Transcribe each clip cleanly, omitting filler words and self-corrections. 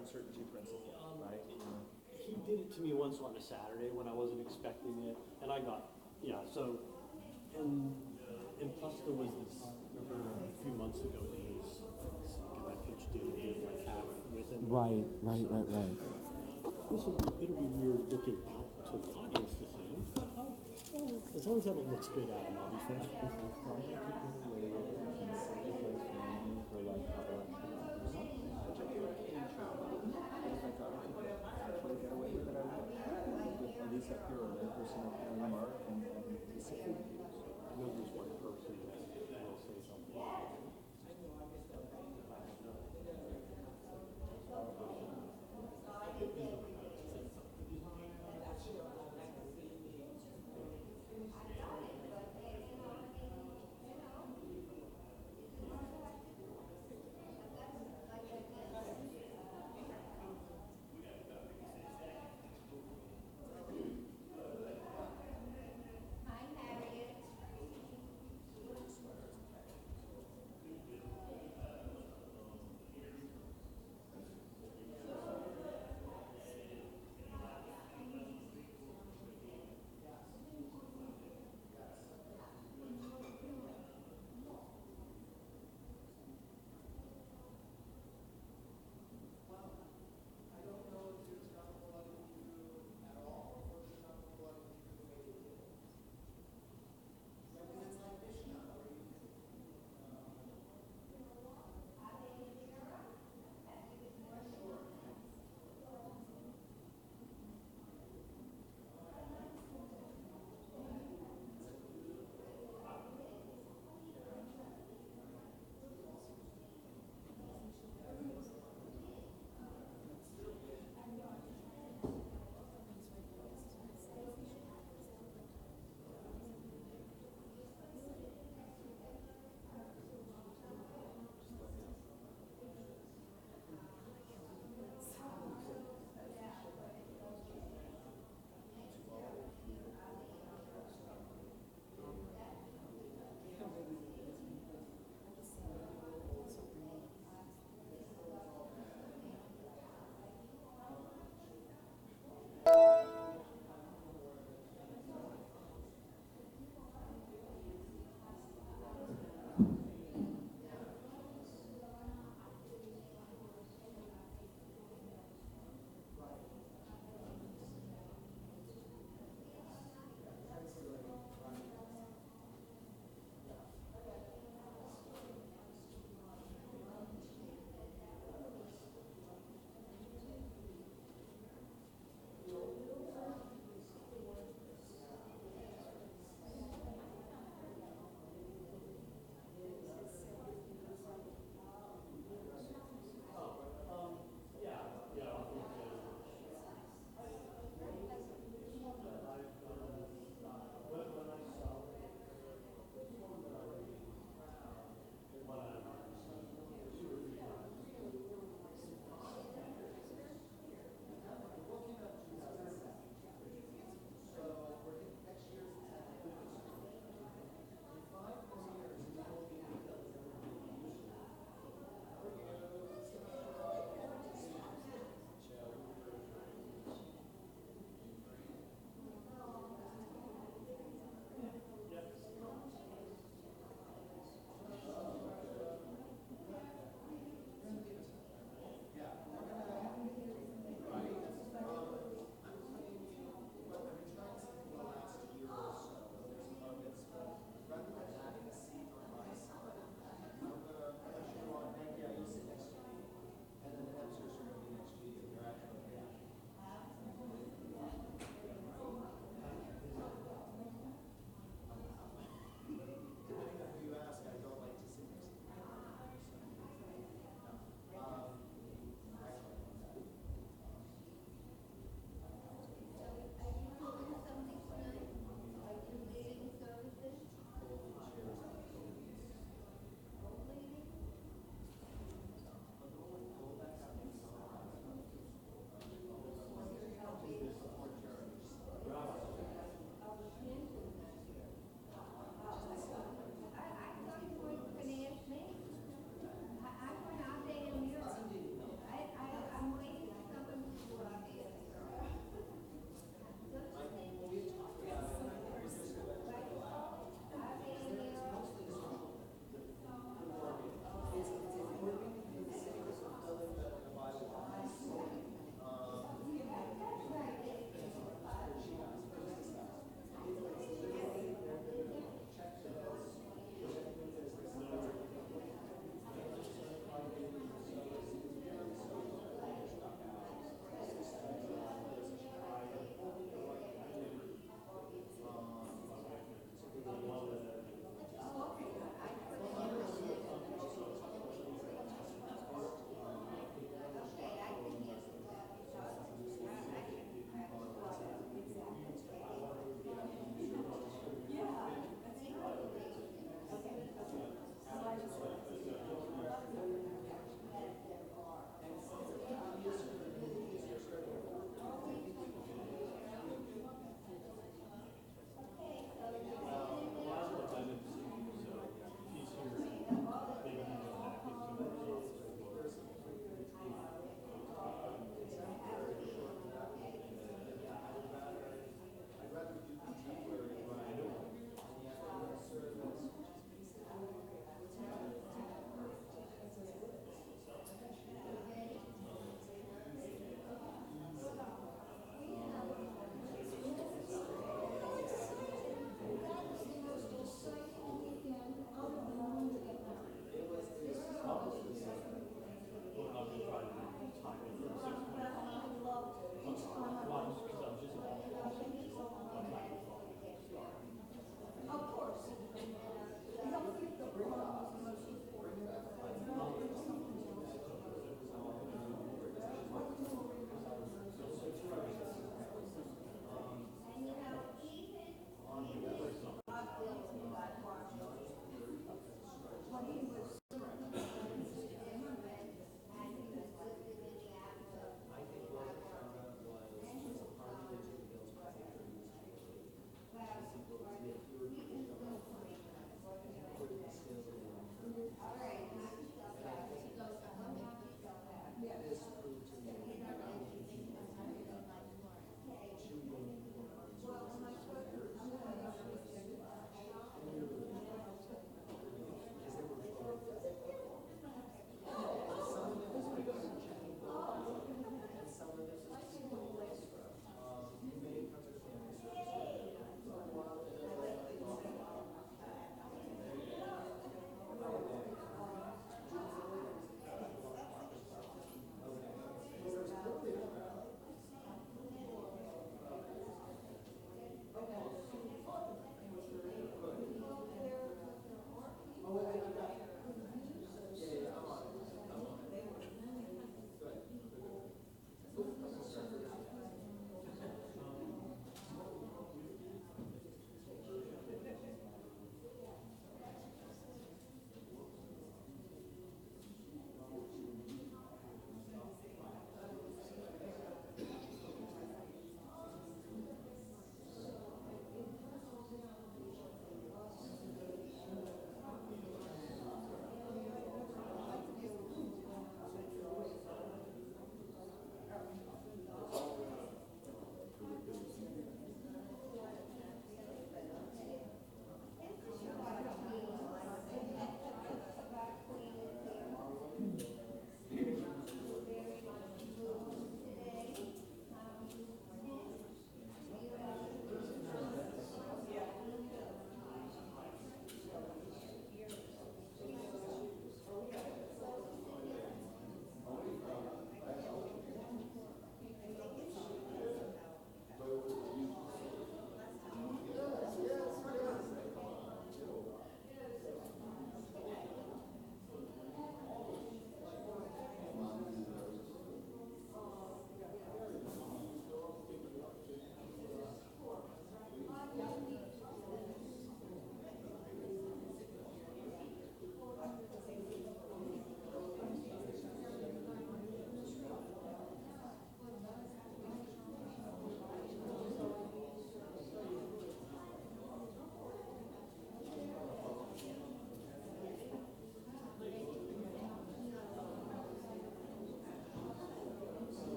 uncertainty principle, right? He did it to me once on a Saturday when I wasn't expecting it, and I got, yeah, so, and plus there was this, remember a few months ago, because I pitched in and did like half with him. Right. It'll be weird looking out to the audience to say, oh, as long as that looks good at him, I'll be fine. At least up here, a person remark and it's a food cues. I know there's one person that will say something.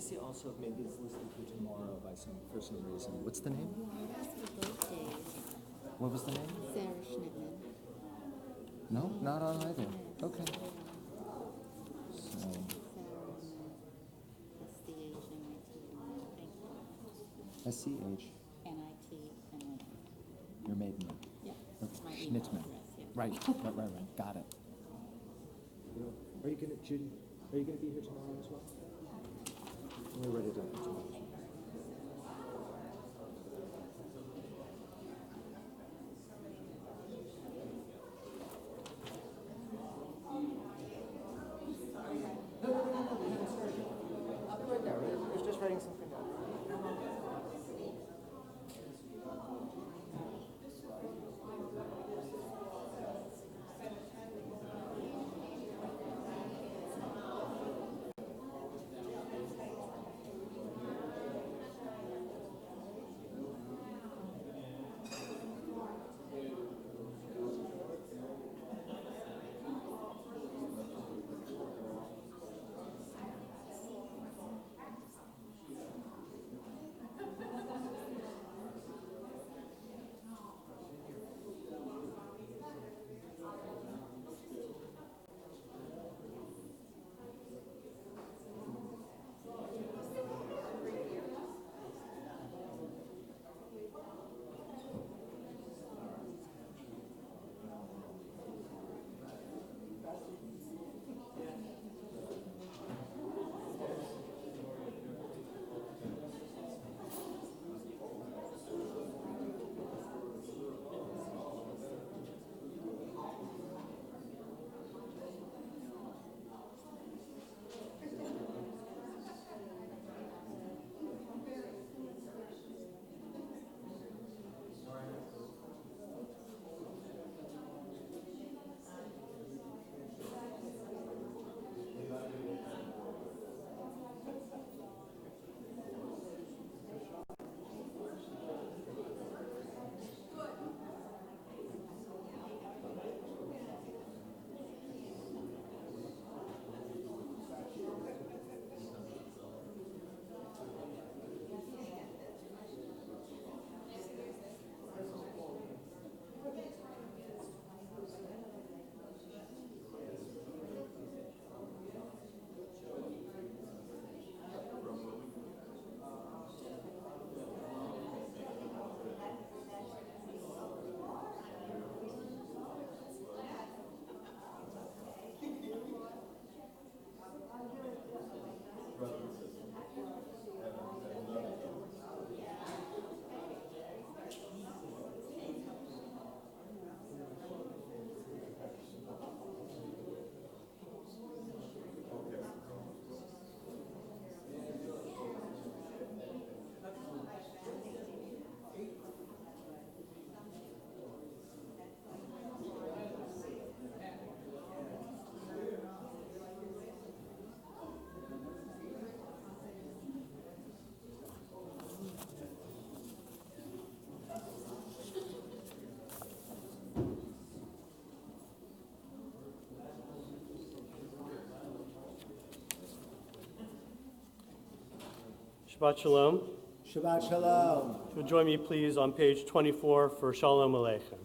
legacy also maybe is listed for tomorrow for some reason. What's the name? That's for birthdays. What was the name? Sarah Schnittman. No, not on either. Okay. So, Sarah S-C-H-N-I-T. S-C-H, N-I-T-M-A-N. your maiden name. Yeah. Okay. My email Schnitzman. address, yeah. Right. Got it. Are you gonna, Judy? Are you gonna be here tomorrow as well? We're ready to. I'll be right there. I was just writing something down. Shabbat Shalom. Shabbat Shalom. If you'll join me, please, on page 24 for Shalom Aleichem.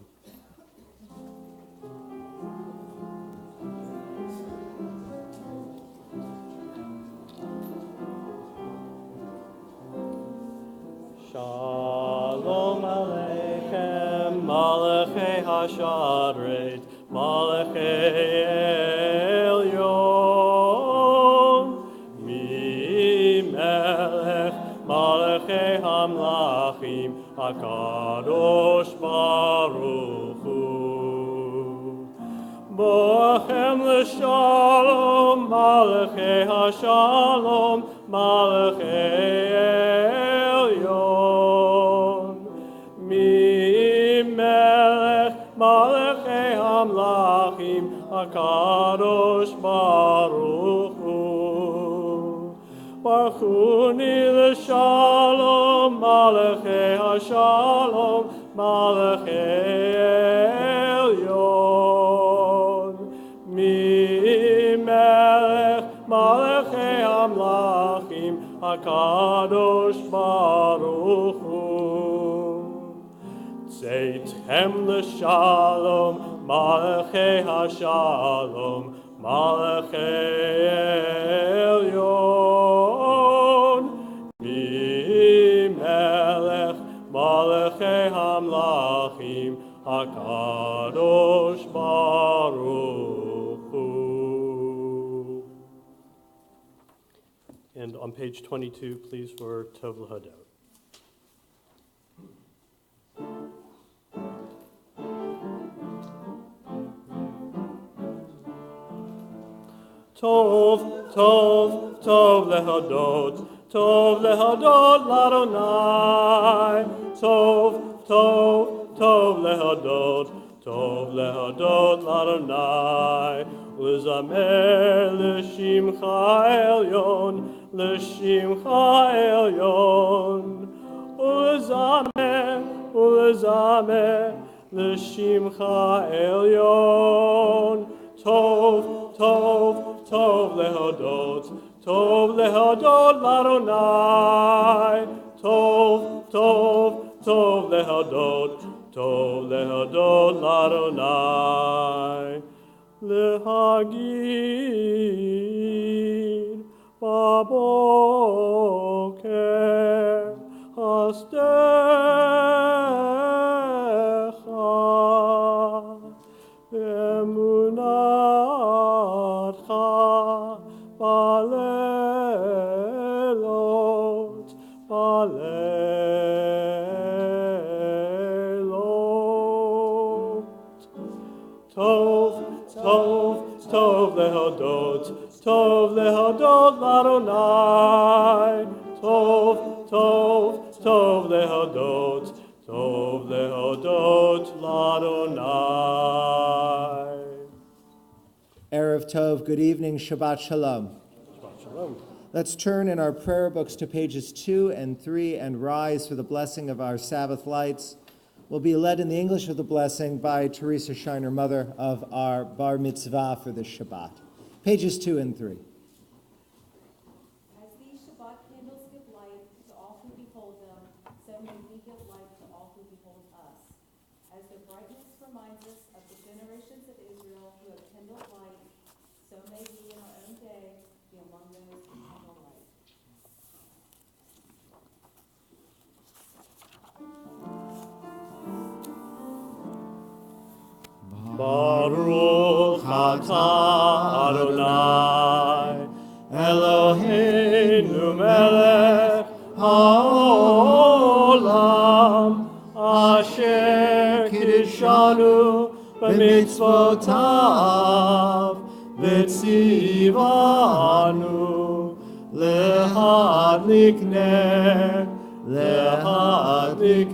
Shalom Aleichem, Malachei Hashadret, Malachei Elyon, Mi-Melech, Malachei Hamlachim, HaKadosh Baruch Hu. Bochem l'shalom, Malachei Hashalom, Malachei Elyon. Mi-Melech, Malachei Hamlachim, HaKadosh Baruch Hu. Baruchuni l'shalom, Malachei Hashalom, Malachei Elyon. Mi-Melech, Malachei Hamlachim, HaKadosh Baruch Hu. Tzeitem l'shalom, Malachei HaShalom, Malachei Elyon. Melech, Malachei Hamlachim, HaKadosh Baruch Hu. And on page 22, please, for Tov L'Hodot. Tov, Tov, Tov L'Hodot, Tov L'Hodot L'Adonai. Tov, Tov, Tov L'Hodot, Tov L'Hodot L'Adonai. L'zamer l'shimcha elyon, l'shimcha elyon. L'zamer, l'zamer l'shimcha elyon. Tov, Tov, Tov L'Hodot, Tov L'Hodot L'Adonai. Tov, Tov, Tov L'Hodot, Tov L'Hodot L'Adonai. L'Hagid Baboker Hastecha Emunatcha Balelot Balelot. Tov, Tov, Tov L'Hodot, Tov L'Hodot L'Adonai. Tov, Tov, Tov L'Hodot, Tov L'Hodot L'Adonai. Erev Tov, good evening, Shabbat Shalom. Shabbat Shalom. Let's turn in our prayer books to pages 2 and 3 and rise for the blessing of our Sabbath lights. We'll be led in the English of the blessing by Teresa Shiner, mother of our bar mitzvah for this Shabbat. Pages 2 and 3. As these Shabbat candles give light to all who behold them, so may we give light to all who behold us. As their brightness reminds us of the generations of Israel who have kindled light, so may we in our own day be among those who kindle light. Baruch atah Adonai, Eloheinu melech haolam, asher kiddushanu b'mitzvotav, v'tzivanu lehadlik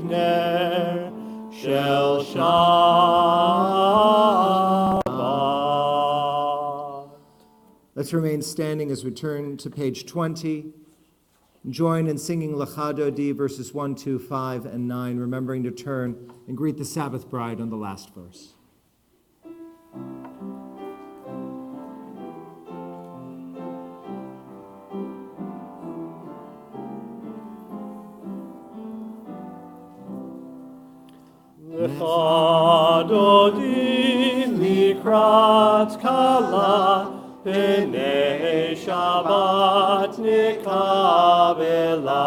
ner shel Shabbat. Let's remain standing as we turn to page 20. Join in singing Lecha Dodi, verses 1, 2, 5, and 9, remembering to turn and greet the Sabbath bride on the last verse. Lecha Dodi likrat kala, P'nei Shabbat nikabela.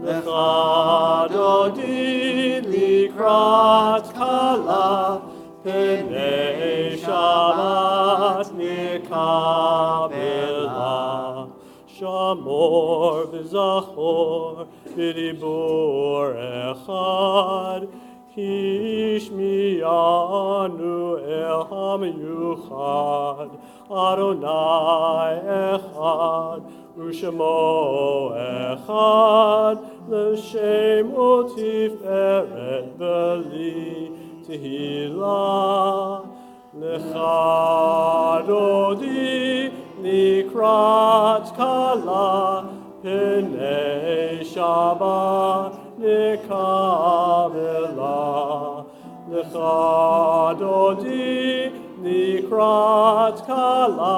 Lecha Dodi likrat kala, P'nei Shabbat nikabela. Shamor v'zachor b'dibur echad, Hishmiyanu el hamiyuchad, Adonai echad, Ushemo echad, L'shem u'tiferet v'li tehillah. Lecha Dodi likrat kala, P'nei Shabbat nikabela. Lecha Dodi likrat kala,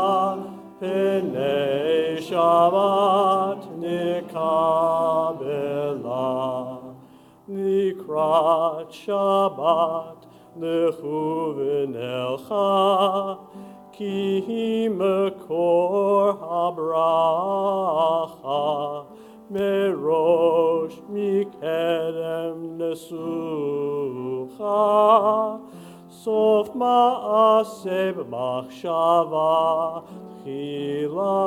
Pnei Shabbat nikabela. Likrat Shabbat lechu v'nelcha, ki hi mekor habracha, merosh mikedem nesucha, sof ma'aseh b'machshava tchila.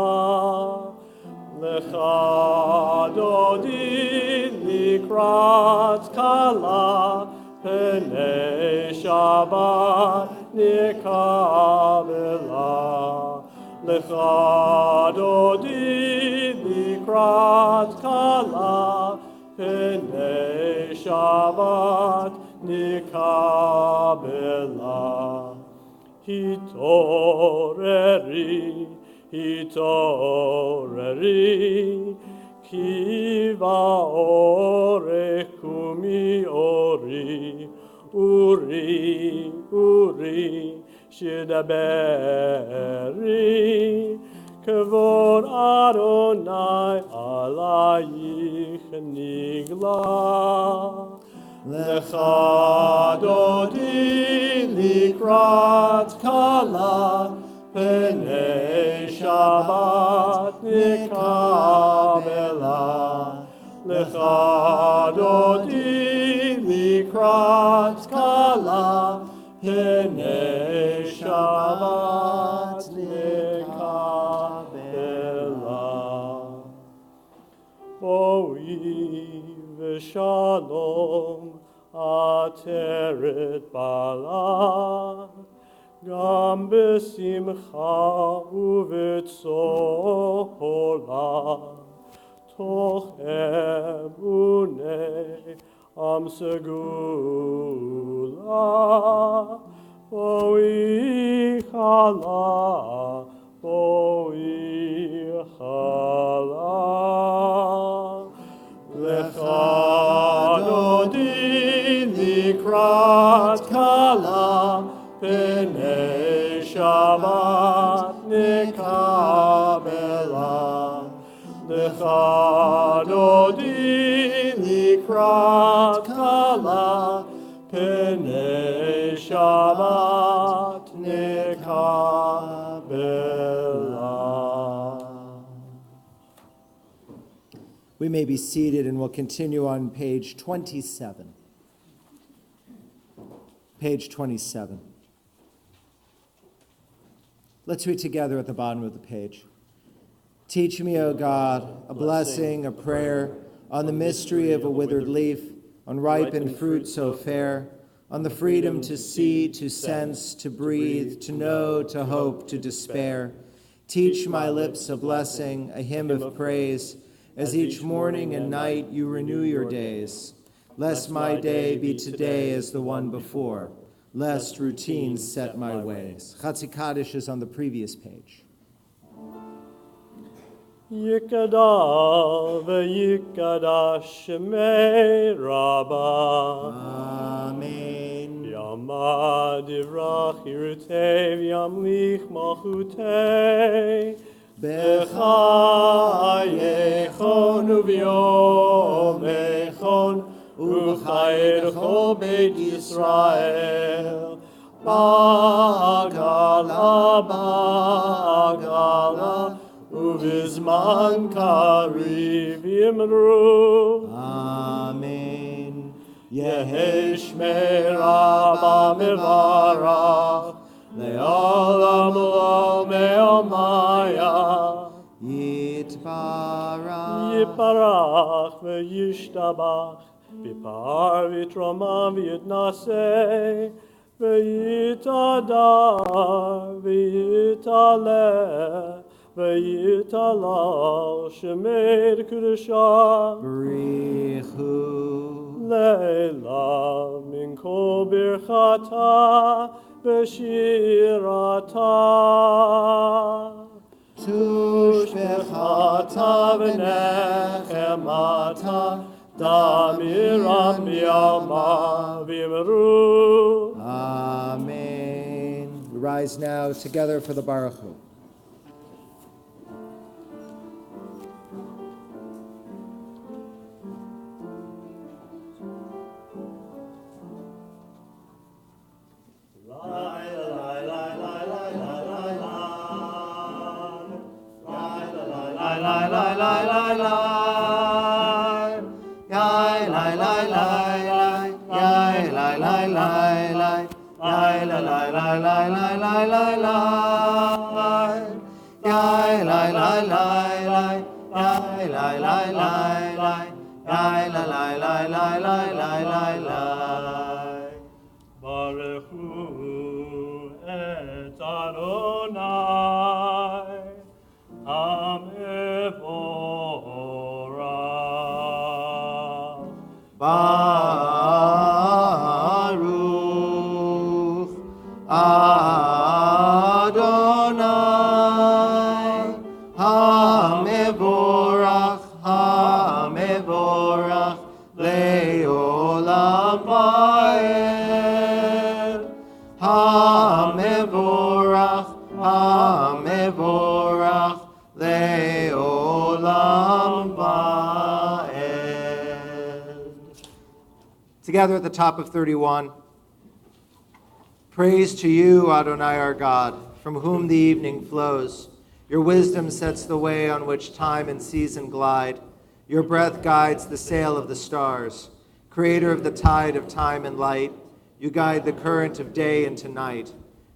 Lecha dodi likrat kala, pnei Shabbat nikabela. Lecha dodi likrat kala, pnei Shabbat nikabela. Hitoreri, hitoreri, kiva ore kumi ori, uri, uri, shidaberi, kavod Adonai alayich nigla. Lecha dodi likrat kala, pnei Shabbat nikabela. Lecha dodi likrat kala, pnei Shabbat nikabela. Boi v'shalom ateret bala, gam besimcha uvetzola, tochem unei am segula, boi chala, boi chala. Lecha dodi likrat kala, pnei Shabbat nikabela. Lecha dodi likrat kala, pnei Shabbat nikabela. We may be seated, and we'll continue on page 27. Page 27. Let's read together at the bottom of the page. Teach me, O God, a blessing, a prayer, on the mystery of a withered leaf, on ripened fruit so fair, on the freedom to see, to sense, to breathe, to know, to hope, to despair. Teach my lips a blessing, a hymn of praise, as each morning and night you renew your days. Lest my day be today as the one before, lest routines set my ways. Chatzi Kaddish is on the previous page. Yikada v'yikada shemei Rabbah. Amen. Yamad divrach yirtei v'yamlich malchutei. B'chayechon u'v'yomechon u'chayrecho beit Yisrael. Ba'agala, ba'agala, u'vizman kariv yimru. Amen. Yehi shmei Rabbah mevarach, le'olam lo me'omaya. Yitbarach. Yiparach ve'yishtabach, v'par v'troma v'yitnaseh, v'yitadar v'yitaleh, v'yitalal shemei kedusha. Brichu. Leila min kol birchata v'shirata. Tushbechata v'nechemata damiram b'yama v'imru. Amen. We rise now together for the Baruch Hu. lai lai lai lai. Yai lai lai lai lai. Yai lai lai lai lai. Yai lai lai lai lai lai lai lai lai. Baruch Hu et Adonai HaMevorach. Baruch Adonai HaMevorach HaMevorach Le'olam Va'ed HaMevorach HaMevorach Le'olam Va'ed. Together at the top of 31. Praise to you, Adonai our God, from whom the evening flows. Your wisdom sets the way on which time and season glide. Your breath guides the sail of the stars. Creator of the tide of time and light, you guide the current of day into night.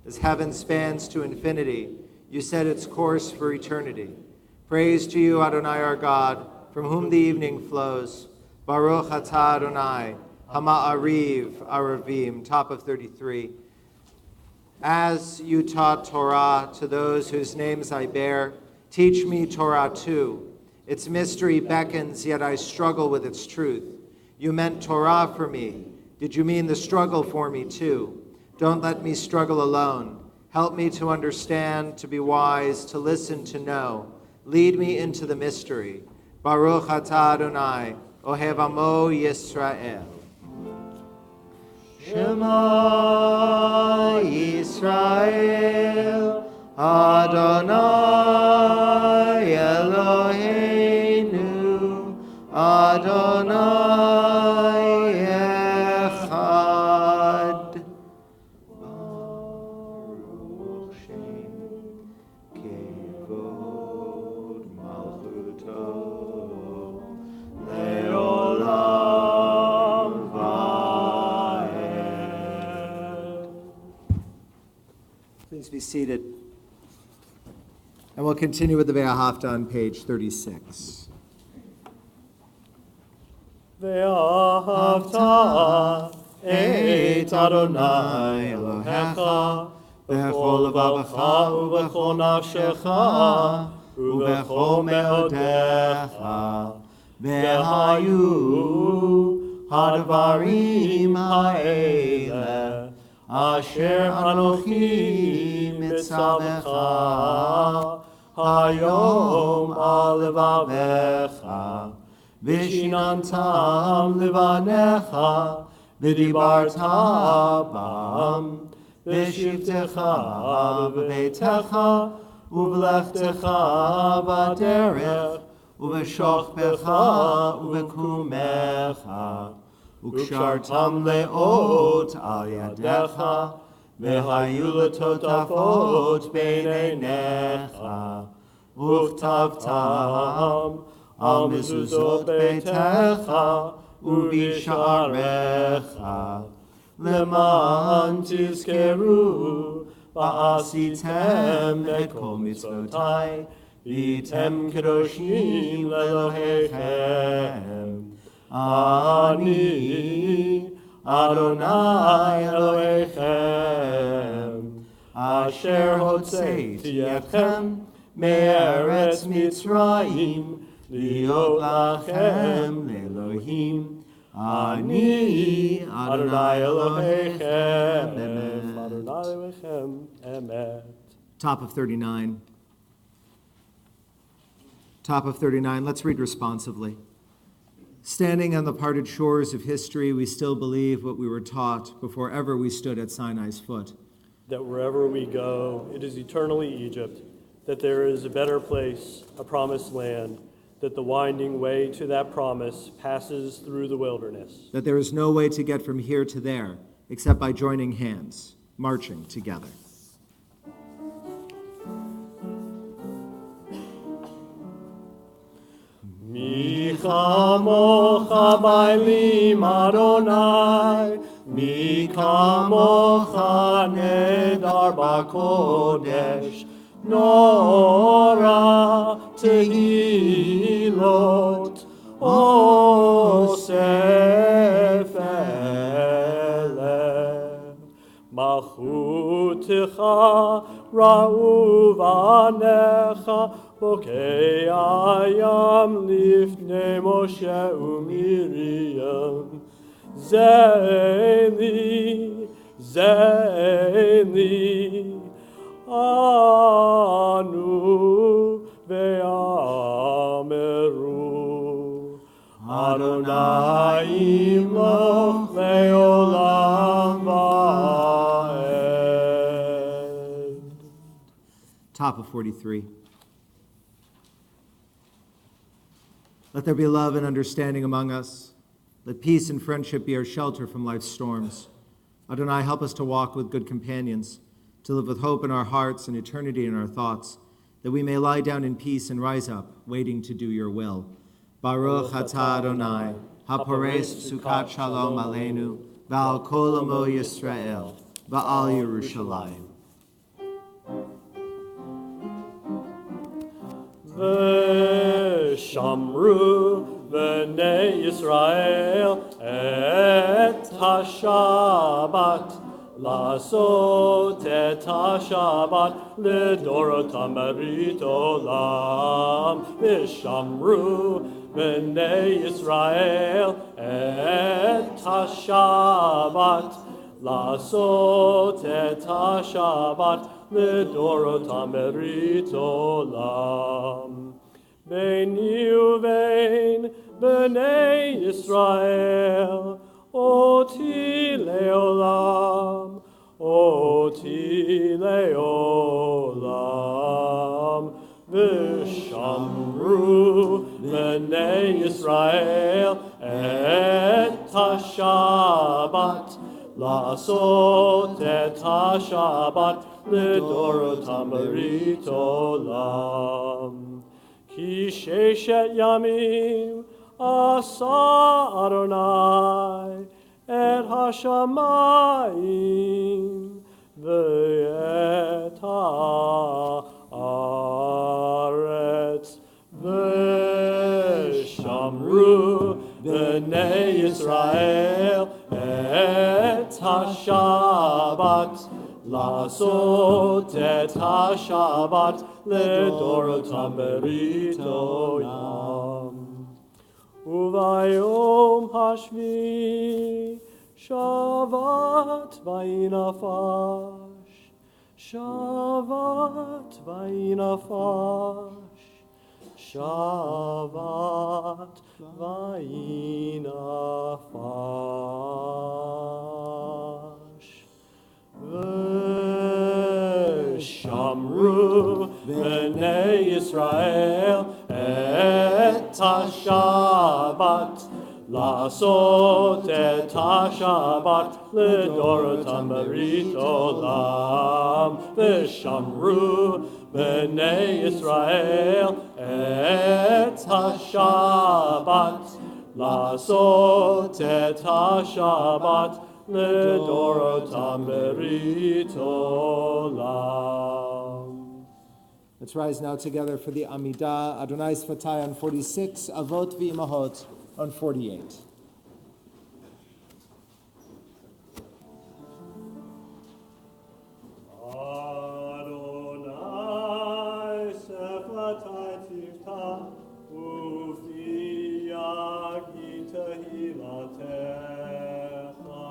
As heaven spans to infinity, you set its course for eternity. Praise to you, Adonai our God, from whom the evening flows. Baruch atah Adonai, Hama'ariv Aravim, top of 33. As you taught Torah to those whose names I bear, teach me Torah too. Its mystery beckons, yet I struggle with its truth. You meant Torah for me. Did you mean the struggle for me too? Don't let me struggle alone. Help me to understand, to be wise, to listen, to know. Lead me into the mystery. Baruch atah Adonai, Ohev Amo Yisrael. Shema Yisrael, Adonai Eloheinu, Adonai Echad. Baruch Shem Kevod Malchuto Leolam Va'ed. Please be seated. And we'll continue with the Ve'ahavta on page 36. Ve'ahavta et Adonai Elohecha b'chol levavecha u'b'chol nafshecha u'b'chol me'odecha ve'hayu hadvarim ha'eleh asher anochi mitzavecha hayom al levavecha Vishinantam livanecha, vidibarta bam, vishivtecha b'beitecha, uvlechtecha b'derech, uveshochbecha uvekumecha, ukshartam leot al yadecha, vehayu letotafot beineinecha, uchtavtam al mezuzot beitecha ubisharecha leman tizkeru ba'asitem et kol mitzvotai v'item kedoshim lelohechem ani Adonai Elohechem asher hotzeiti etchem me'eretz Mitzrayim Liot lachem le'Elohim, ani Adonai Elohechem, Adonai Elohechem, Emet. Top of 39. Top of 39. Let's read responsively. Standing on the parted shores of history, we still believe what we were taught before ever we stood at Sinai's foot. That wherever we go, it is eternally Egypt, that there is a better place, a promised land, that the winding way to that promise passes through the wilderness. That there is no way to get from here to there except by joining hands, marching together. Mi chamocha bailim Adonai, מי כמוך נהדר בקודש, נורא תהילות אוסף אליו. מלכותך ראו בניך, בוקע ים לפני משה ומרים. זה לי, אנו ואמרו, אדוני ימלוך לעולם ועד. Top of 43. Let there be love and understanding among us. Let peace and friendship be our shelter from life's storms. Adonai, help us to walk with good companions, to live with hope in our hearts and eternity in our thoughts, that we may lie down in peace and rise up, waiting to do your will. Baruch atah Adonai, haporesh sukat shalom aleinu, v'al kol amo Yisrael, v'al Yerushalayim. ושמרו בני ישראל את השבת, לעשות את השבת לדורותם ברית עולם. ושמרו בני ישראל את השבת, לעשות את השבת לדורותם ברית עולם. ביני ובין בני ישראל, אותי לעולם, אותי לעולם. ושמרו בני ישראל את השבת, לעשות את השבת לדורותם ברית עולם. כי ששת ימים עשה אדוני את השמיים ואת הארץ. ושמרו בני ישראל את השבת, לעשות את השבת לדורותם ברית עולם. וביום השביעי שבת ויהי נפש, שבת ויהי נפש, שבת ויהי נפש. ושמרו בני ישראל את השבת, לעשות את השבת לדורותם ברית עולם. ושמרו בני ישראל את השבת, לעשות את השבת לדורותם ברית עולם. Let's rise now together for the Amidah, Adonai Sfatai on 46, Avot v'Imahot on 48. Adonai Sfatai tifta, ufi yagita hilatecha.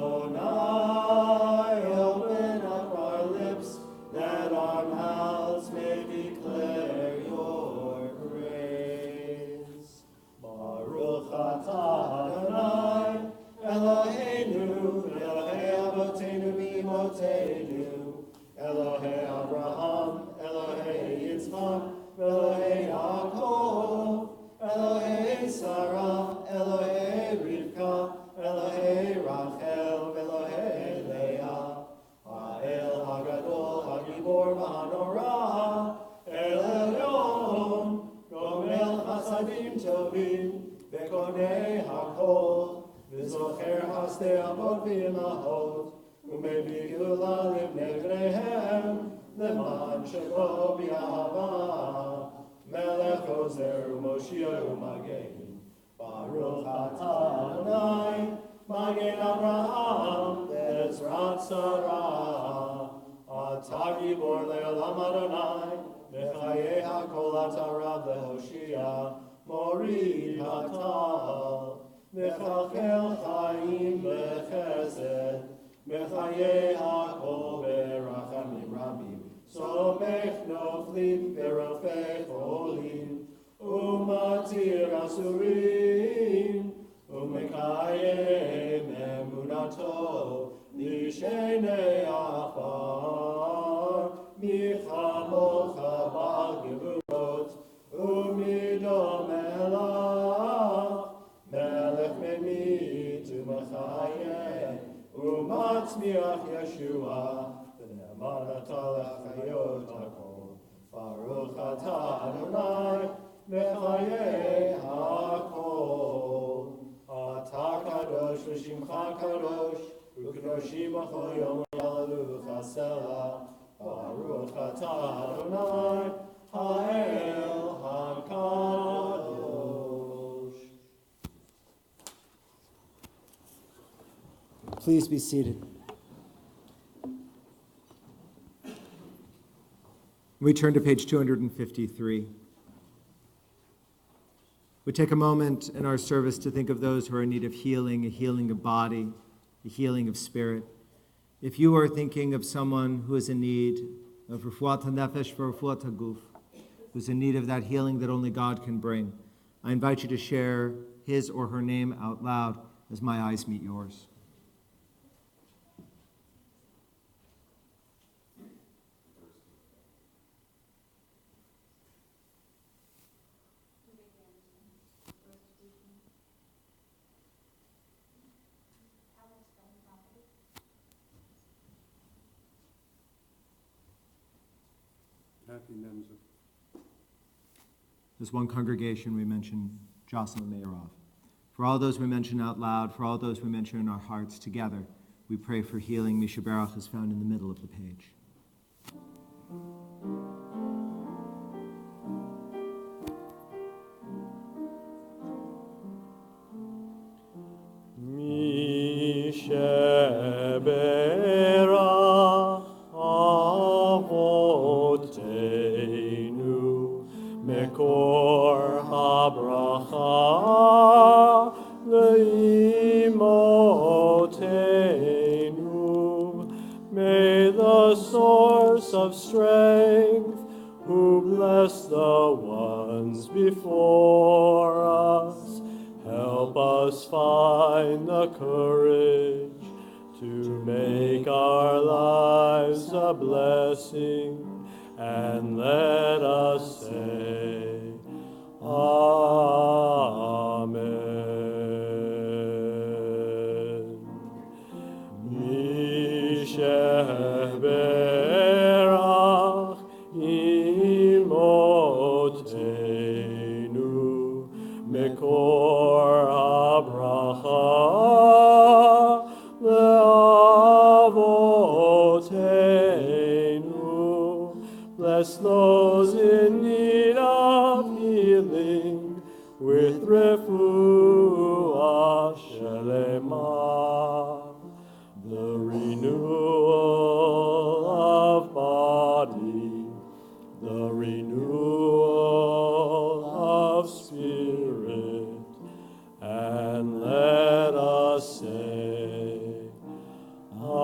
Adonai, open up our lips, that our mouths may declare your praise. Baruch atah Adonai, Eloheinu, Elohei Avotenu v'Imotenu, Elohei Abraham, Elohei Yitzchak, Elohei Yaakov, Elohei Sarah, Elohei Rivka, Elohei Rachel, Elohei Leah, Ha'el HaGadol, HaGibor v'Hanorah, El Elyon, Gomel Chasadim Tovim, Ve'konei HaKol, וזוכר חסדי אבות ואימהות, ומביא גאולה לבני בניהם, למען שמו באהבה, מלך עוזר ומושיע ומגן. ברוך אתה אדוני, מגן אברהם, בעזרת שרה. אתה גיבור לעולם אדוני, בחיי הכל אתה רב להושיע, מוריד הטל, מחלחל חיים בחסד, בחיי הכל ברחמים רבים, סומך נופלים ורופא חולים, ומתיר אסורים, ומקיים אמונתו לשני עפר, מחמוך בעל גבורות, ומדום מלך, מלך ממית ומחיה, ומצמיח ישועה, ונאמן אתה לחיות הכל. ברוך אתה אדוני, בחיי הכל. אתה קדוש ושמך קדוש, וקדושים בכל יום יעללוך סלע. ברוך אתה אדוני, האל הקדוש. Please be seated. We turn to page 253. We take a moment in our service to think of those who are in need of healing, a healing of body, a healing of spirit. If you are thinking of someone who is in need of refuat nefesh for refuat guf, who's in need of that healing that only God can bring, I invite you to share his or her name out loud as my eyes meet yours. As one congregation, we mention Jocelyn Mayerov. For all those we mention out loud, for all those we mention in our hearts together, we pray for healing. Misha Baruch is found in the middle of the page. Misha Baruch Avotenu Mekor habracha leimotenu. May the source of strength, who bless the ones before us, help us find the courage to make our lives a blessing, and let us say, Amen. Misha Berach imotenu mekor habracha leavotenu. Bless those in need of healing with refuah shelema, the renewal of body, the renewal of spirit, and let us say, Amen.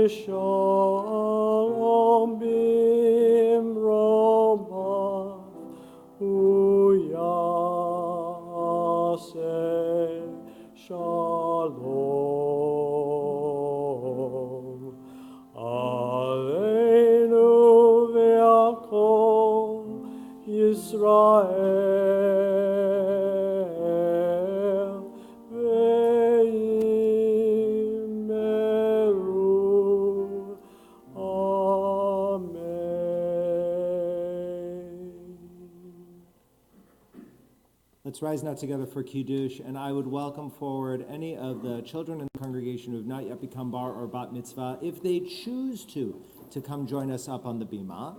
Shalom bimroma uyase shalom. Aleinu ve'akol Yisrael ve'imeru. Amen. Let's rise now together for Kiddush, and I would welcome forward any of the children in the congregation who have not yet become bar or bat mitzvah, if they choose to come join us up on the bima.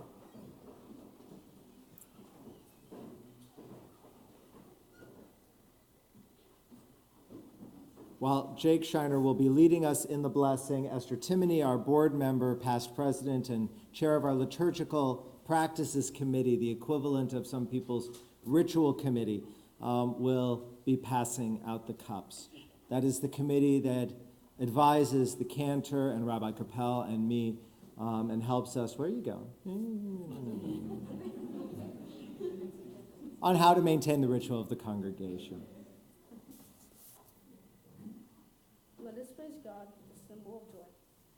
While Jake Shiner will be leading us in the blessing, Esther Timoney, our board member, past president, and chair of our liturgical practices committee, the equivalent of some people's ritual committee, will be passing out the cups. That is the committee that advises the cantor and Rabbi Capel and me and helps us, where are you going? On how to maintain the ritual of the congregation. Let us praise God, the symbol of joy,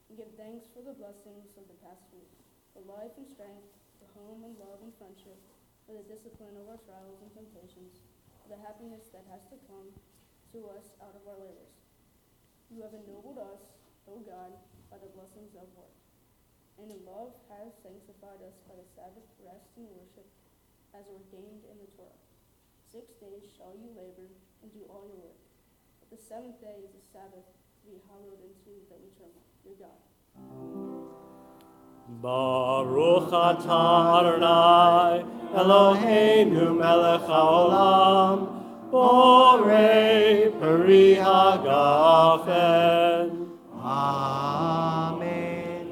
and give thanks for the blessings of the past week, for life and strength, for home and love and friendship, for the discipline of our trials and temptations, for the happiness that has to come to us out of our labors. You have ennobled us, O God, by the blessings of work, and in love have sanctified us by the Sabbath rest and worship, as ordained in the Torah. 6 days shall you labor and do all your work, but the seventh day is the Sabbath, to be hallowed unto the eternal, your God. Baruch atah Adonai Eloheinu melech haolam borei peri hagafen. Amen.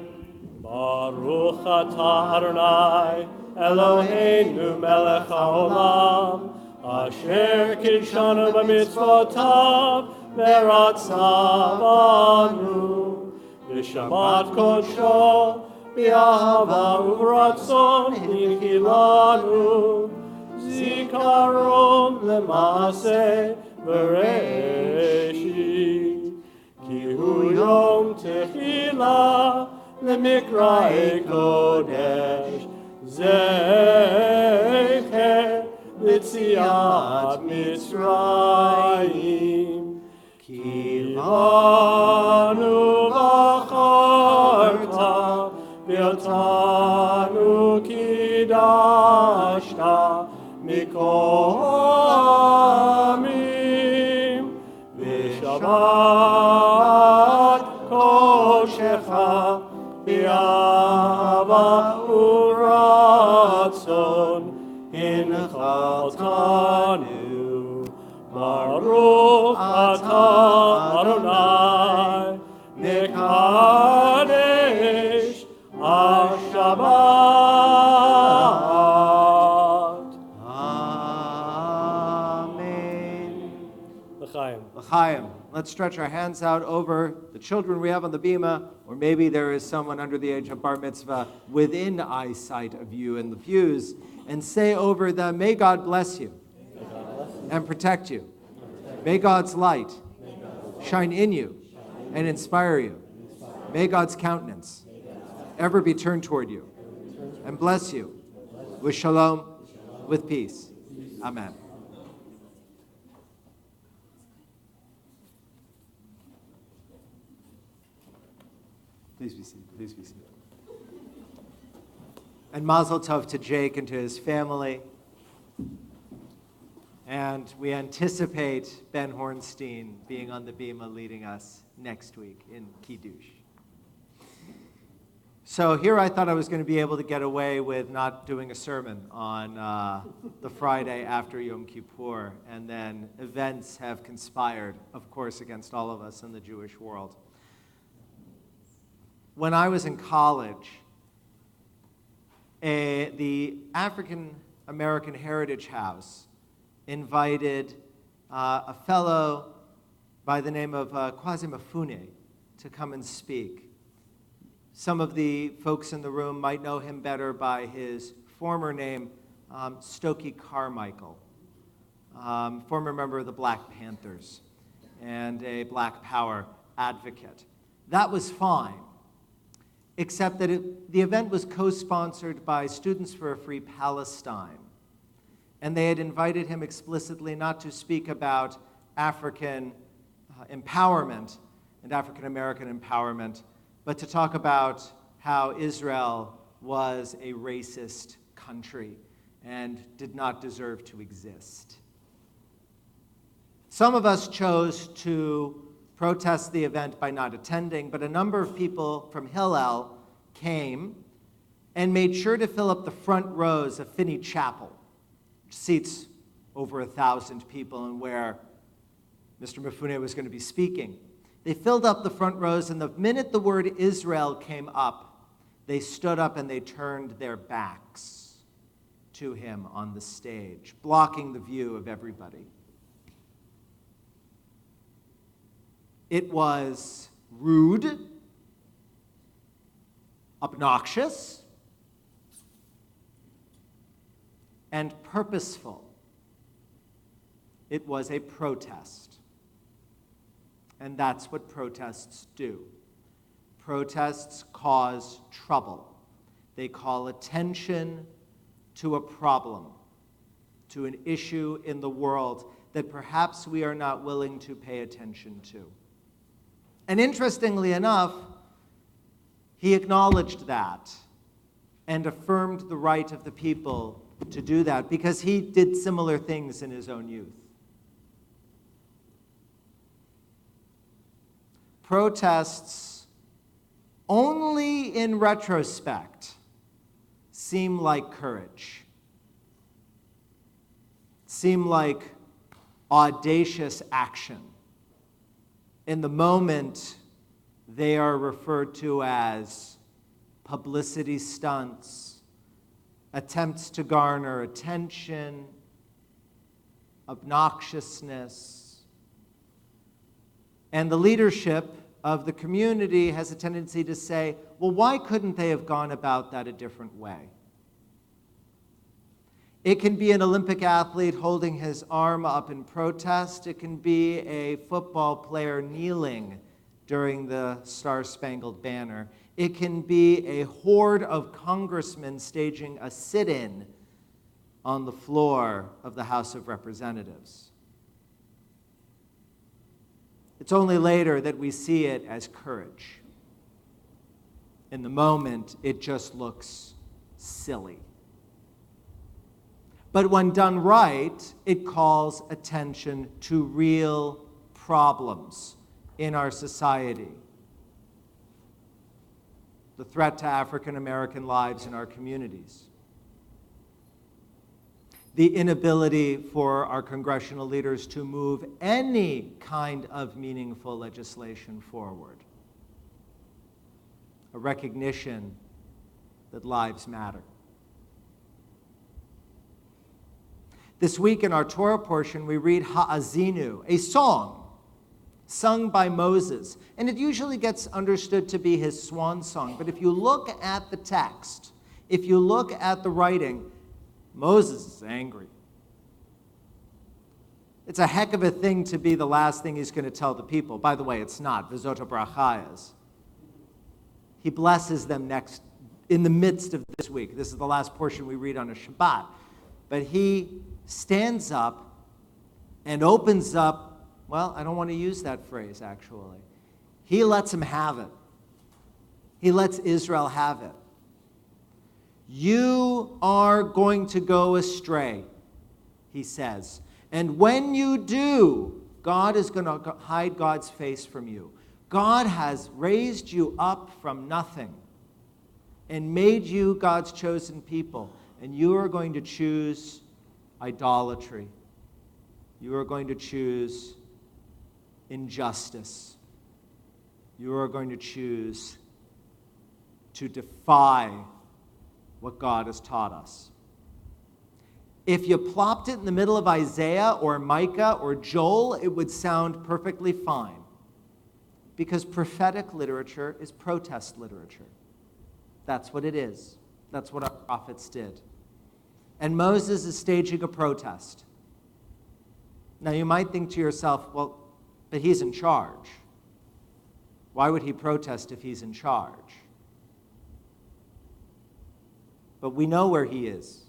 Baruch atah Adonai Eloheinu melech haolam asher kidshanu b'mitzvotav v'ratzavanu b'shamat kodsho b'ahava u'ratzon hinchilanu zikaron l'maaseh b'reishit ki hu yom tehila l'mikra'ei kodesh zecher l'tziat Mitzrayim ki banu v'charta v'yotanu kidashta mikol ha'amim v'shabbat koshecha v'ahava u'ratzon hinchaltanu Baruch atah Adonai Mekadesh HaShabbat. Amen. L'chaim. L'chaim. Let's stretch our hands out over the children we have on the bima, or maybe there is someone under the age of bar mitzvah within eyesight of you in the pews, and say over them, may God bless you and protect you. May God's light shine in you and inspire you. May God's countenance ever be turned toward you and bless you with shalom, with peace. Amen. Please be seated. Please be seated. And Mazel Tov to Jake and to his family. And we anticipate Ben Hornstein being on the bima leading us next week in Kiddush. So here I thought I was going to be able to get away with not doing a sermon on the Friday after Yom Kippur, and then events have conspired, of course, against all of us in the Jewish world. When I was in college, the African American Heritage House invited a fellow by the name of Kwasi Mafune to come and speak. Some of the folks in the room might know him better by his former name, Stokely Carmichael, former member of the Black Panthers and a Black Power advocate. That was fine, except that the event was co-sponsored by Students for a Free Palestine, and they had invited him explicitly not to speak about African empowerment and African American empowerment, but to talk about how Israel was a racist country and did not deserve to exist. Some of us chose to protest the event by not attending, but a number of people from Hillel came and made sure to fill up the front rows of Finney Chapel, which seats over 1,000 people and where Mr. Mifune was going to be speaking. They filled up the front rows, and the minute the word Israel came up, they stood up and they turned their backs to him on the stage, blocking the view of everybody. It was rude, obnoxious, and purposeful. It was a protest. And that's what protests do. Protests cause trouble. They call attention to a problem, to an issue in the world that perhaps we are not willing to pay attention to. And interestingly enough, he acknowledged that and affirmed the right of the people to do that because he did similar things in his own youth. Protests, only in retrospect, seem like courage, seem like audacious action. In the moment, they are referred to as publicity stunts, attempts to garner attention, obnoxiousness. And the leadership of the community has a tendency to say, well, why couldn't they have gone about that a different way? It can be an Olympic athlete holding his arm up in protest. It can be a football player kneeling during the Star-Spangled Banner. It can be a horde of congressmen staging a sit-in on the floor of the House of Representatives. It's only later that we see it as courage. In the moment, it just looks silly. But when done right, it calls attention to real problems in our society. The threat to African American lives in our communities. The inability for our congressional leaders to move any kind of meaningful legislation forward. A recognition that lives matter. This week in our Torah portion, we read Ha'azinu, a song sung by Moses. And it usually gets understood to be his swan song. But if you look at the text, if you look at the writing, Moses is angry. It's a heck of a thing to be the last thing he's going to tell the people. By the way, it's not. V'zot ha'bracha is. He blesses them in the midst of this week. This is the last portion we read on a Shabbat. But he stands up and opens up, well, I don't want to use that phrase, actually. He lets him have it. He lets Israel have it. You are going to go astray, he says. And when you do, God is going to hide God's face from you. God has raised you up from nothing and made you God's chosen people. And you are going to choose idolatry. You are going to choose injustice. You are going to choose to defy what God has taught us. If you plopped it in the middle of Isaiah or Micah or Joel, it would sound perfectly fine, because prophetic literature is protest literature. That's what it is. That's what our prophets did. And Moses is staging a protest. Now you might think to yourself, well, but he's in charge. Why would he protest if he's in charge? But we know where he is.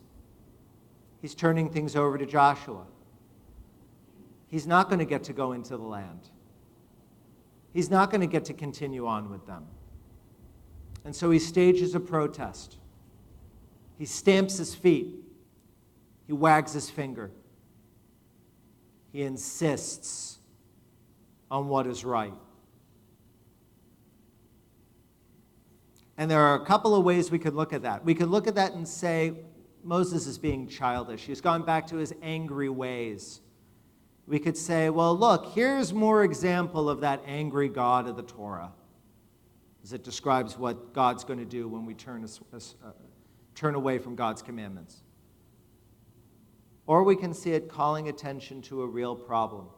He's turning things over to Joshua. He's not going to get to go into the land. He's not going to get to continue on with them. And so he stages a protest. He stamps his feet. He wags his finger. He insists on what is right. And there are a couple of ways we could look at that. We could look at that and say, Moses is being childish. He's gone back to his angry ways. We could say, well, look, here's more example of that angry God of the Torah, as it describes what God's going to do when we turn away from God's commandments. Or we can see it calling attention to a real problem,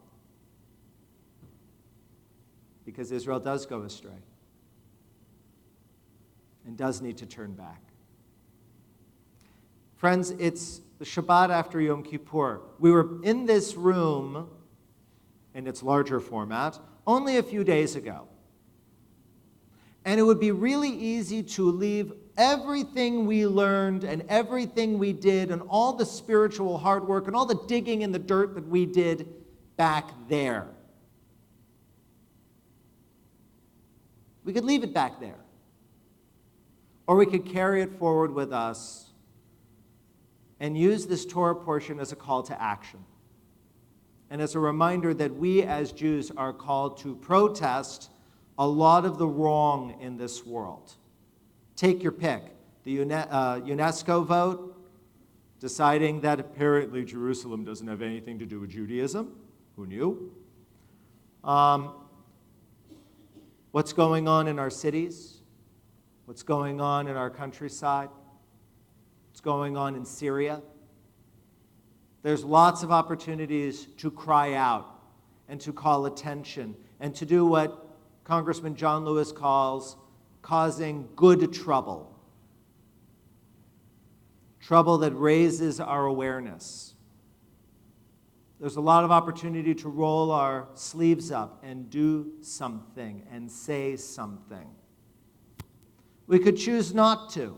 because Israel does go astray and does need to turn back. Friends, it's the Shabbat after Yom Kippur. We were in this room, in its larger format, only a few days ago. And it would be really easy to leave everything we learned and everything we did and all the spiritual hard work and all the digging in the dirt that we did back there. We could leave it back there. Or we could carry it forward with us and use this Torah portion as a call to action. And as a reminder that we as Jews are called to protest a lot of the wrong in this world. Take your pick. The UNESCO vote, deciding that apparently Jerusalem doesn't have anything to do with Judaism. Who knew? What's going on in our cities? What's going on in our countryside? What's going on in Syria? There's lots of opportunities to cry out and to call attention and to do what Congressman John Lewis calls causing good trouble. Trouble that raises our awareness. There's a lot of opportunity to roll our sleeves up and do something and say something. We could choose not to.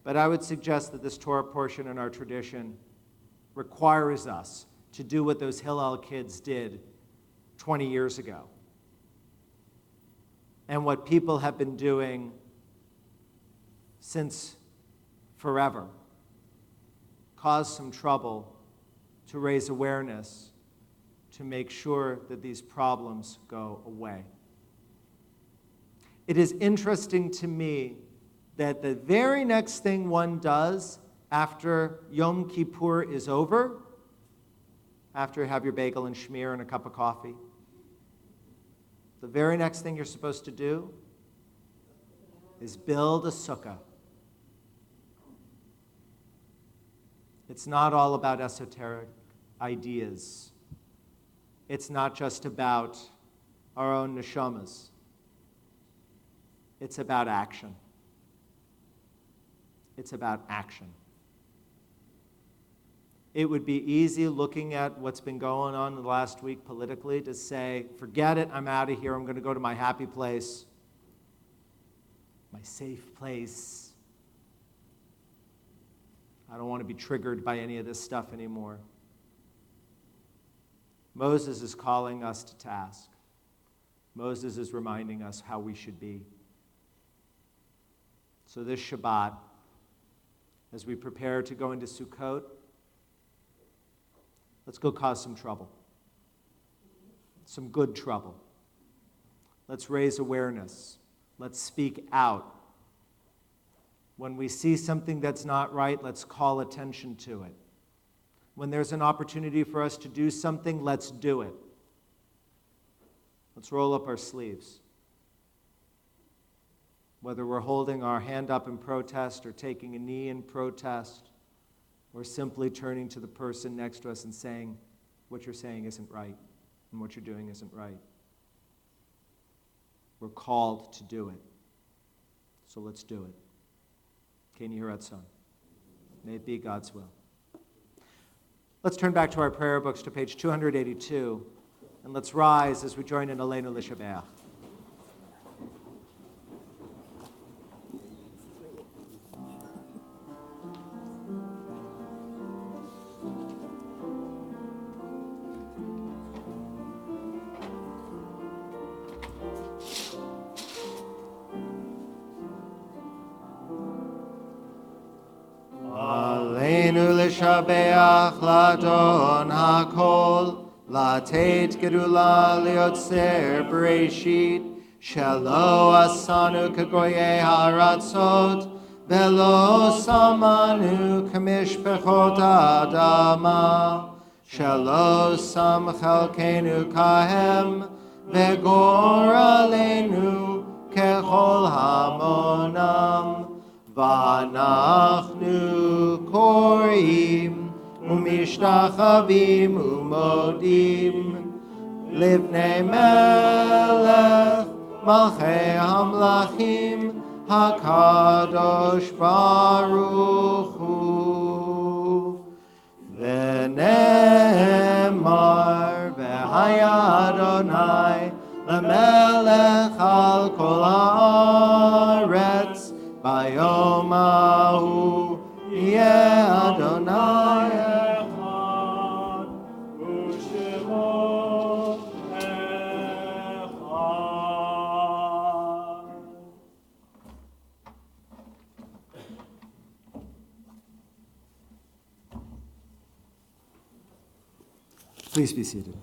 But I would suggest that this Torah portion in our tradition requires us to do what those Hillel kids did 20 years ago. And what people have been doing since forever. Cause some trouble to raise awareness, to make sure that these problems go away. It is interesting to me that the very next thing one does after Yom Kippur is over, after you have your bagel and schmear and a cup of coffee, the very next thing you're supposed to do is build a sukkah. It's not all about esoteric ideas. It's not just about our own neshamas. It's about action. It's about action. It would be easy looking at what's been going on in the last week politically to say, forget it, I'm out of here, I'm going to go to my happy place, my safe place. I don't want to be triggered by any of this stuff anymore. Moses is calling us to task. Moses is reminding us how we should be. So this Shabbat, as we prepare to go into Sukkot, let's go cause some trouble. Some good trouble. Let's raise awareness. Let's speak out. When we see something that's not right, let's call attention to it. When there's an opportunity for us to do something, let's do it. Let's roll up our sleeves. Whether we're holding our hand up in protest or taking a knee in protest, or simply turning to the person next to us and saying, what you're saying isn't right, and what you're doing isn't right. We're called to do it. So let's do it. Keni Hiratzon. May it be God's will. Let's turn back to our prayer books to page 282, and let's rise as we join in Aleinu L'Shabeach. Aleinu l'shabeach l'Adon hakol, לתת גדולה ליוצר בראשית, שלא עשנו כגויי הארצות, ולא שמנו כמשפחות האדמה, שלא שם חלקנו כהם, וגורלנו ככל המונם. ואנחנו קוראים ומשתחווים ומודים לפני מלך מלכי המלכים הקדוש ברוך הוא. ונאמר והיה אדוני למלך על כל הארץ, ביום ההוא יהיה אדוני אחד ושמו אחד. Please be seated.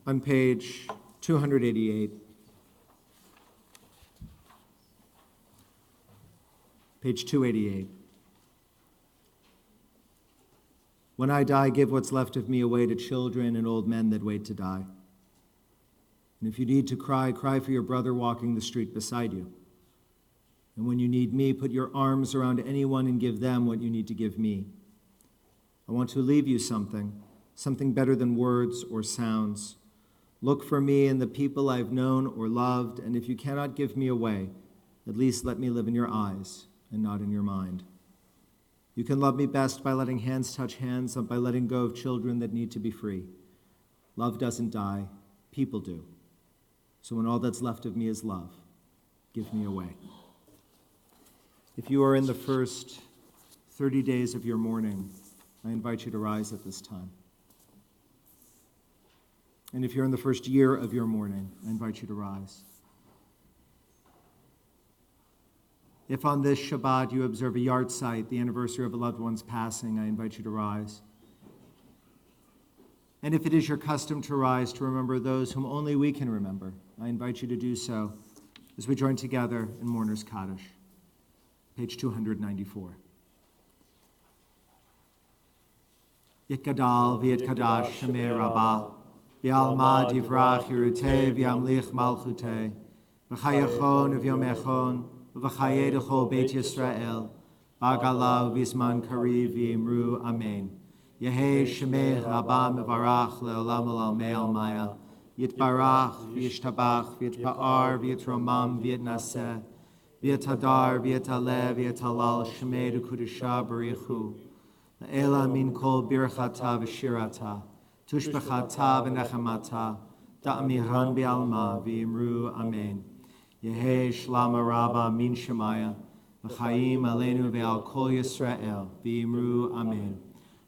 On page 288, page 288. When I die, give what's left of me away to children and old men that wait to die. And if you need to cry, cry for your brother walking the street beside you. And when you need me, put your arms around anyone and give them what you need to give me. I want to leave you something better than words or sounds. Look for me in the people I've known or loved, and if you cannot give me away, at least let me live in your eyes and not in your mind. You can love me best by letting hands touch hands and by letting go of children that need to be free. Love doesn't die, people do. So when all that's left of me is love, give me away. If you are in the first 30 days of your mourning, I invite you to rise at this time. And if you're in the first year of your mourning, I invite you to rise. If on this Shabbat you observe a yahrzeit, the anniversary of a loved one's passing, I invite you to rise. And if it is your custom to rise to remember those whom only we can remember, I invite you to do so as we join together in Mourner's Kaddish, page 294. Yitgadal v'yitkadash shemei rabbah, v'alma divrach yiruteh v'yamlich malchuteh, v'chayachon v'yomechon, v'chayedechol beit Yisrael, b'agala v'izman kariv v'imru amen. Yehei shemei rabbah mevarach le'olam olamei almaya, yitbarach v'yishtabach v'yitpa'ar v'yitromam v'yitnaseh, v'yitadar v'yitaleh v'yitalal shemei d'kudusha b'richu, Ela min kol birchata v'shirata, tushbechata v'nechamata, da'amiran bi'alma v'imru amen. Yehei shlama rabba min shemaya, v'chaim aleinu ve'al kol Yisrael, v'imru amen.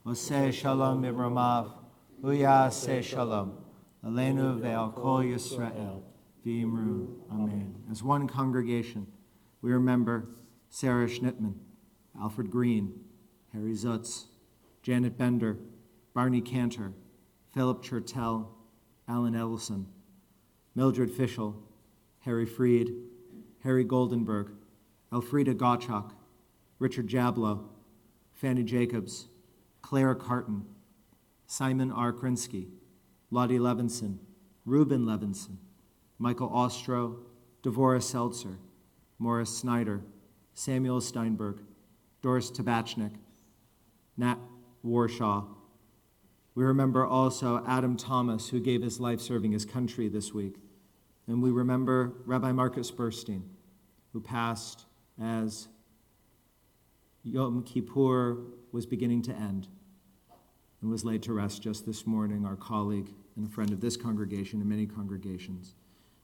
Oseh shalom mivramav, uyaseh shalom, aleinu ve'al kol Yisrael, v'imru amen. As one congregation, we remember Sarah Schnittman, Alfred Green, Harry Zutz, Janet Bender, Barney Cantor, Philip Chertel, Alan Ellison, Mildred Fischel, Harry Freed, Harry Goldenberg, Elfrida Gottschalk, Richard Jablow, Fanny Jacobs, Clara Carton, Simon R. Krinsky, Lottie Levinson, Reuben Levinson, Michael Ostro, Devorah Seltzer, Morris Snyder, Samuel Steinberg, Doris Tabachnik, Nat Warshaw. We remember also Adam Thomas, who gave his life serving his country this week. And we remember Rabbi Marcus Burstein, who passed as Yom Kippur was beginning to end and was laid to rest just this morning, our colleague and a friend of this congregation and many congregations.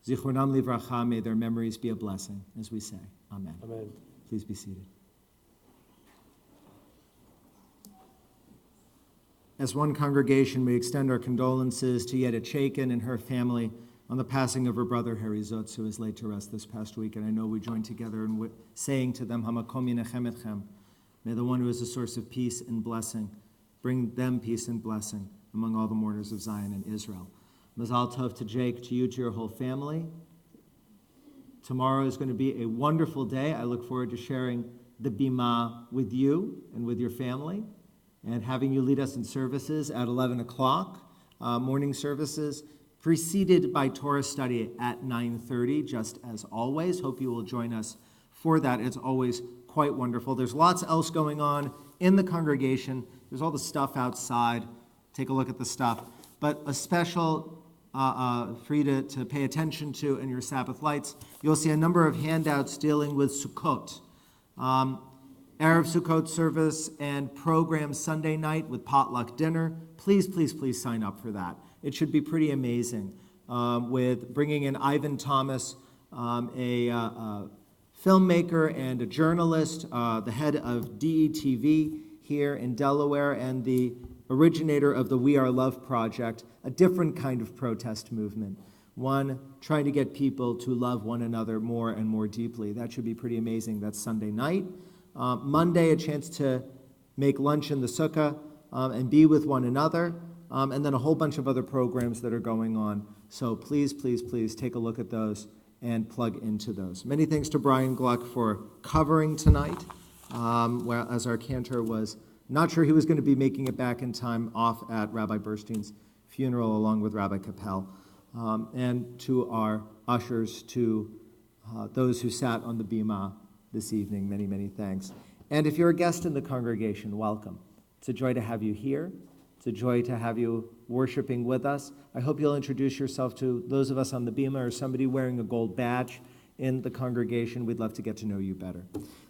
Zichronam livracha, may their memories be a blessing, as we say. Amen. Amen. Please be seated. As one congregation, we extend our condolences to Yedit Chaikin and her family on the passing of her brother Harry Zutz, who was laid to rest this past week. And I know we joined together in saying to them, Hamakom yinechem etchem. May the one who is a source of peace and blessing bring them peace and blessing among all the mourners of Zion and Israel. Mazal tov to Jake, to you, to your whole family. Tomorrow is going to be a wonderful day. I look forward to sharing the Bima with you and with your family and having you lead us in services at 11 o'clock, morning services, preceded by Torah study at 9:30, just as always. Hope you will join us for that. It's always quite wonderful. There's lots else going on in the congregation. There's all the stuff outside. Take a look at the stuff. But a special for you to pay attention to in your Sabbath lights, you'll see a number of handouts dealing with Sukkot. Erev Sukkot service and program Sunday night with potluck dinner. Please, please, please sign up for that. It should be pretty amazing. With bringing in Ivan Thomas, a filmmaker and a journalist, the head of DETV here in Delaware, and the originator of the We Are Love project, a different kind of protest movement. One, trying to get people to love one another more and more deeply. That should be pretty amazing. That's Sunday night. Monday, a chance to make lunch in the sukkah and be with one another, and then a whole bunch of other programs that are going on. So please, please, please take a look at those and plug into those. Many thanks to Brian Gluck for covering tonight, as our cantor was not sure he was going to be making it back in time off at Rabbi Burstein's funeral along with Rabbi Capel, and to our ushers, to those who sat on the bima this evening, many, many thanks. And if you're a guest in the congregation, welcome. It's a joy to have you here. It's a joy to have you worshiping with us. I hope you'll introduce yourself to those of us on the bima or somebody wearing a gold badge in the congregation. We'd love to get to know you better.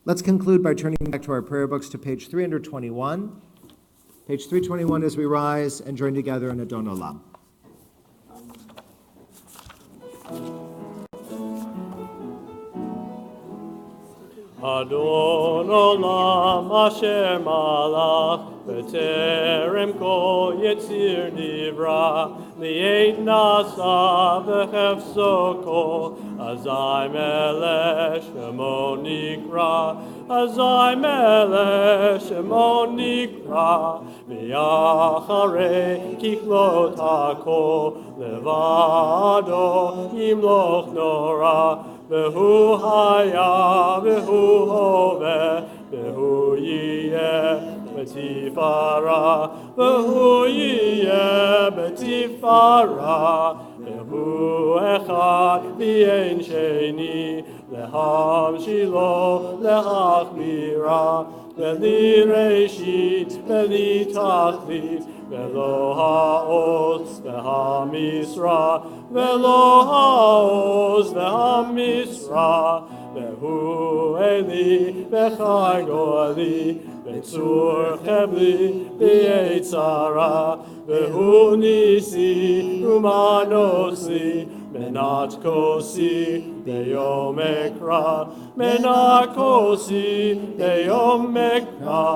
Let's conclude by turning back to our prayer books to page 321. Page 321 as we rise and join together in Adon Olam. Adon Olam Asher Malach B'terem Kol Yetzir Nivra Li'et Nasa V'chefso Kol Azai Melech Shemo Nikra Azai Melech Shemo Nikra V'yacharei Kichlot HaKol Levado Yimloch Nora Behu haya, behu hove, behu yiyeh, betifara, behu yiyeh, betifara, behu echad, v'yein sheni, leham shilo, lehachmira, v'li reshit, v'li tachlit, v'lo ha'oz, v'ha'misra, v'lo ha'oz, v'ha'misra, v'hu eli, v'chai go'ali, v'tzur chebli, v'yetzara, v'hu nisi, u'manosi, menat kosi, beyom ekra, menat kosi, beyom ekra,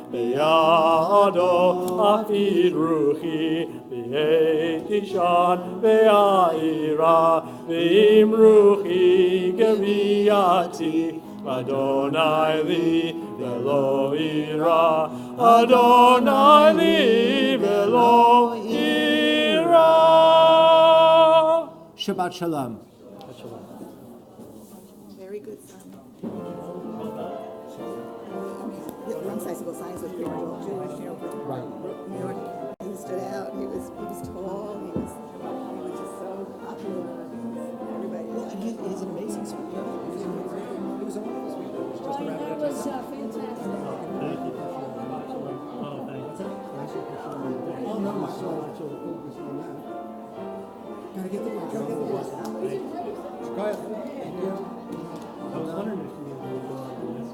beyado afid ruchi, b'yet ishan b'ya'ira, v'im ruchi geviyati, Adonai li v'lo ira, Adonai li v'lo ira. Shabbat Shalom. Very good sermon. One sizeable science was pretty much all Jewish, Right. New York, he stood out. He was tall. He was just so popular. Everybody. He's an amazing speaker. He was a wonderful speaker. Just That was fantastic. I was wondering if you were going to go on UNESCO.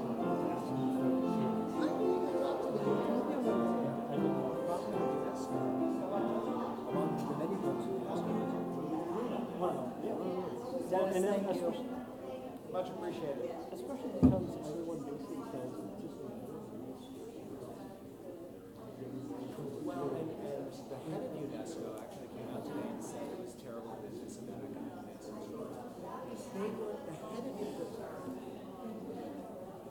Much appreciated. Especially because everyone basically says it's just Well, and the head of UNESCO actually came out today and said it was terrible business and that economic business. They were the head of UNESCO.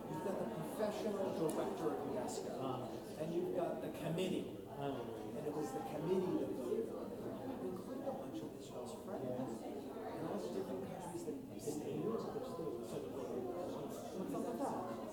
You've got the professional director of UNESCO, and you've got the committee. And it was the committee that voted on it, including a bunch of Israel's friends. And all the different countries that stayed. What's up with that?